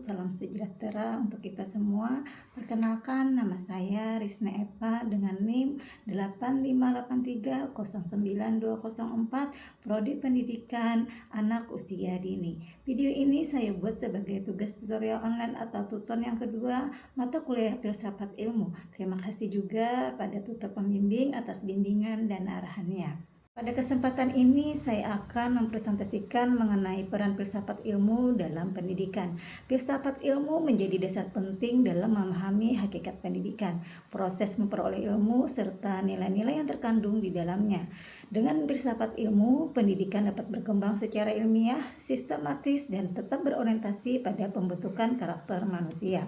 salam sejahtera untuk kita semua. Perkenalkan, nama saya Risna Eva dengan NIM 858309204, Prodi Pendidikan Anak Usia Dini. Video ini saya buat sebagai tugas tutorial online atau tutor yang kedua mata kuliah Filsafat Ilmu. Terima kasih juga pada tutor pembimbing atas bimbingan dan arahannya. Pada kesempatan ini saya akan mempresentasikan mengenai peran filsafat ilmu dalam pendidikan. Filsafat ilmu menjadi dasar penting dalam memahami hakikat pendidikan, proses memperoleh ilmu, serta nilai-nilai yang terkandung di dalamnya. Dengan filsafat ilmu, pendidikan dapat berkembang secara ilmiah, sistematis, dan tetap berorientasi pada pembentukan karakter manusia.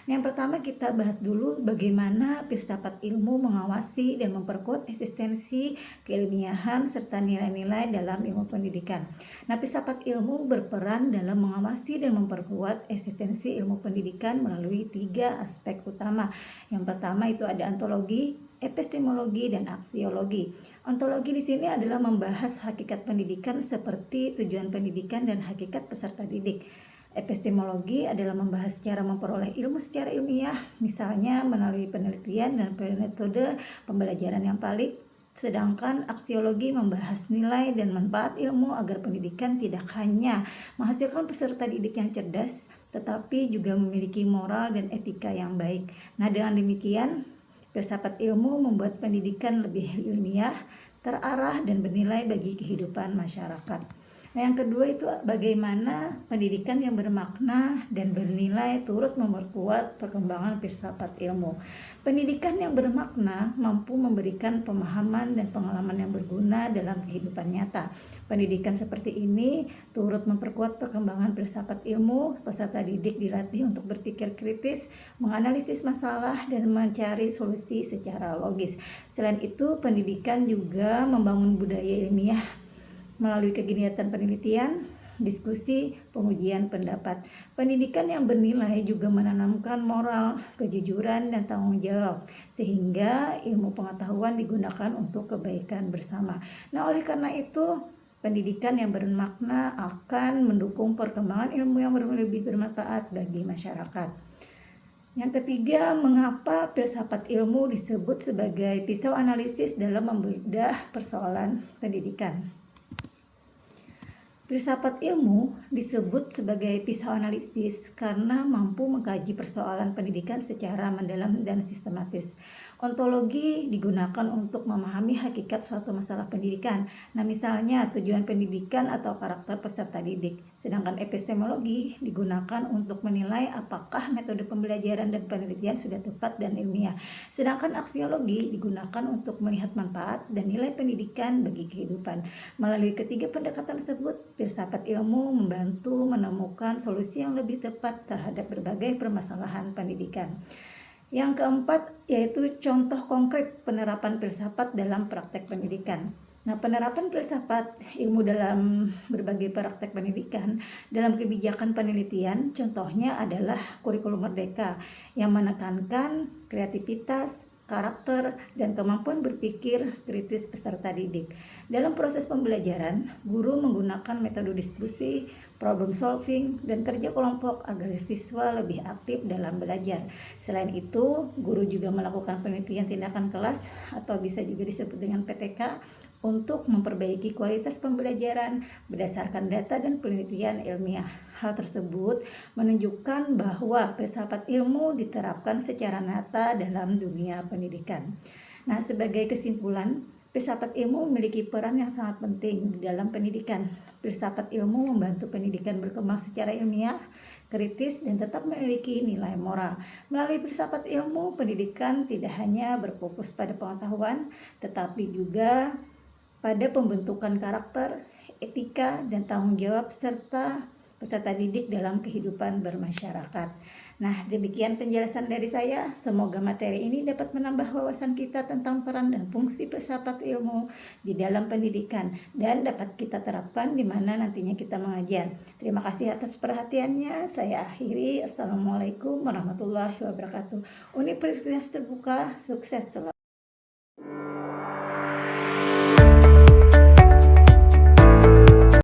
Yang pertama kita bahas dulu bagaimana filsafat ilmu mengawasi dan memperkuat eksistensi keilmiahan serta nilai-nilai dalam ilmu pendidikan. Nah, filsafat ilmu berperan dalam mengawasi dan memperkuat eksistensi ilmu pendidikan melalui 3 aspek utama. Yang pertama itu ada ontologi, epistemologi, dan aksiologi. Ontologi di sini adalah membahas hakikat pendidikan seperti tujuan pendidikan dan hakikat peserta didik. Epistemologi adalah membahas cara memperoleh ilmu secara ilmiah, misalnya melalui penelitian dan metode pembelajaran yang valid. Sedangkan aksiologi membahas nilai dan manfaat ilmu agar pendidikan tidak hanya menghasilkan peserta didik yang cerdas, tetapi juga memiliki moral dan etika yang baik. Nah, dengan demikian, filsafat ilmu membuat pendidikan lebih ilmiah, terarah, dan bernilai bagi kehidupan masyarakat. Nah, yang kedua itu bagaimana pendidikan yang bermakna dan bernilai turut memperkuat perkembangan filsafat ilmu. Pendidikan yang bermakna mampu memberikan pemahaman dan pengalaman yang berguna dalam kehidupan nyata. Pendidikan seperti ini turut memperkuat perkembangan filsafat ilmu. Peserta didik dilatih untuk berpikir kritis, menganalisis masalah, dan mencari solusi secara logis. Selain itu, pendidikan juga membangun budaya ilmiah melalui kegiatan penelitian, diskusi, pengujian pendapat. Pendidikan yang bernilai juga menanamkan moral, kejujuran, dan tanggung jawab, sehingga ilmu pengetahuan digunakan untuk kebaikan bersama. Nah, oleh karena itu, pendidikan yang bermakna akan mendukung perkembangan ilmu yang lebih bermanfaat bagi masyarakat. Yang ketiga, mengapa filsafat ilmu disebut sebagai pisau analisis dalam membedah persoalan pendidikan? Filsafat ilmu disebut sebagai pisau analisis karena mampu mengkaji persoalan pendidikan secara mendalam dan sistematis. Ontologi digunakan untuk memahami hakikat suatu masalah pendidikan. Nah, misalnya tujuan pendidikan atau karakter peserta didik. Sedangkan epistemologi digunakan untuk menilai apakah metode pembelajaran dan penelitian sudah tepat dan ilmiah. Sedangkan aksiologi digunakan untuk melihat manfaat dan nilai pendidikan bagi kehidupan. Melalui ketiga pendekatan tersebut, filsafat ilmu membantu menemukan solusi yang lebih tepat terhadap berbagai permasalahan pendidikan. Yang keempat yaitu contoh konkret penerapan filsafat dalam praktek pendidikan. Nah, penerapan filsafat ilmu dalam berbagai praktek pendidikan dalam kebijakan penelitian contohnya adalah kurikulum merdeka yang menekankan kreativitas, karakter, dan kemampuan berpikir kritis peserta didik. Dalam proses pembelajaran, guru menggunakan metode diskusi, problem solving, dan kerja kelompok agar siswa lebih aktif dalam belajar. Selain itu, guru juga melakukan penelitian tindakan kelas atau bisa juga disebut dengan PTK untuk memperbaiki kualitas pembelajaran berdasarkan data dan penelitian ilmiah. Hal tersebut menunjukkan bahwa filsafat ilmu diterapkan secara nyata dalam dunia pendidikan. Nah, sebagai kesimpulan, filsafat ilmu memiliki peran yang sangat penting di dalam pendidikan. Filsafat ilmu membantu pendidikan berkembang secara ilmiah, kritis, dan tetap memiliki nilai moral. Melalui filsafat ilmu, pendidikan tidak hanya berfokus pada pengetahuan, tetapi juga pada pembentukan karakter, etika, dan tanggung jawab serta peserta didik dalam kehidupan bermasyarakat. Nah, demikian penjelasan dari saya. Semoga materi ini dapat menambah wawasan kita tentang peran dan fungsi filsafat ilmu di dalam pendidikan dan dapat kita terapkan di mana nantinya kita mengajar. Terima kasih atas perhatiannya. Saya akhiri. Assalamualaikum warahmatullahi wabarakatuh. Universitas Terbuka, sukses selalu.